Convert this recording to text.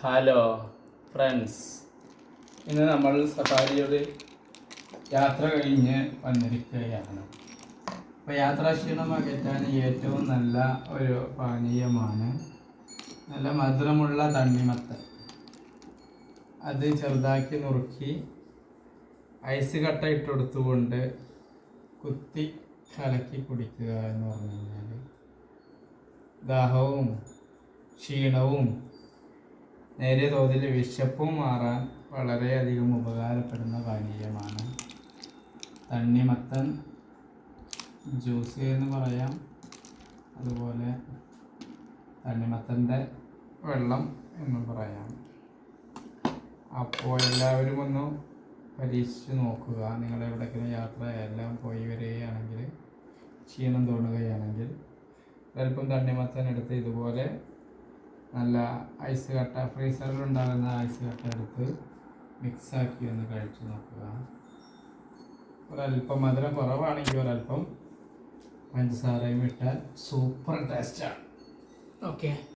Hello friends, ഇന്ന് നമ്മൾ സഫാരിയോട് യാത്ര കഴിഞ്ഞ് വന്നിരിക്കുകയാണ്. അപ്പോൾ യാത്രാക്ഷീണം അകറ്റാൻ ഏറ്റവും നല്ല ഒരു പാനീയമാണ് നല്ല മധുരമുള്ള തണ്ണിമത്തൻ. അത് ചെറുതാക്കി നുറുക്കി ഐസ് കട്ട ഇട്ടെടുത്തുകൊണ്ട് കുത്തി കലക്കി കുടിക്കുക എന്ന് പറഞ്ഞു കഴിഞ്ഞാൽ ദാഹവും ക്ഷീണവും നേരിയ തോതിൽ വിശപ്പും മാറാൻ വളരെയധികം ഉപകാരപ്പെടുന്ന പാനീയമാണ് തണ്ണിമത്തൻ ജ്യൂസ് എന്ന് പറയാം. അതുപോലെ തണ്ണിമത്തൻ്റെ വെള്ളം എന്നും പറയാം. അപ്പോൾ എല്ലാവരും ഒന്ന് പരീക്ഷിച്ച് നോക്കുക. നിങ്ങളെവിടേക്കും യാത്ര എല്ലാം പോയി വരികയാണെങ്കിൽ ക്ഷീണം തോന്നുകയാണെങ്കിൽ അല്പം തണ്ണിമത്തൻ എടുത്ത് ഇതുപോലെ നല്ല ഐസ് കട്ട, ഫ്രീസറിലുണ്ടാകുന്ന ഐസ് കട്ട എടുത്ത് മിക്സാക്കി ഒന്ന് കഴിച്ച് നോക്കുക. ഒരല്പം മധുരം കുറവാണെങ്കിൽ ഒരല്പം പഞ്ചസാരയും ഇട്ടാൽ സൂപ്പർ ടേസ്റ്റാണ്. ഓക്കെ.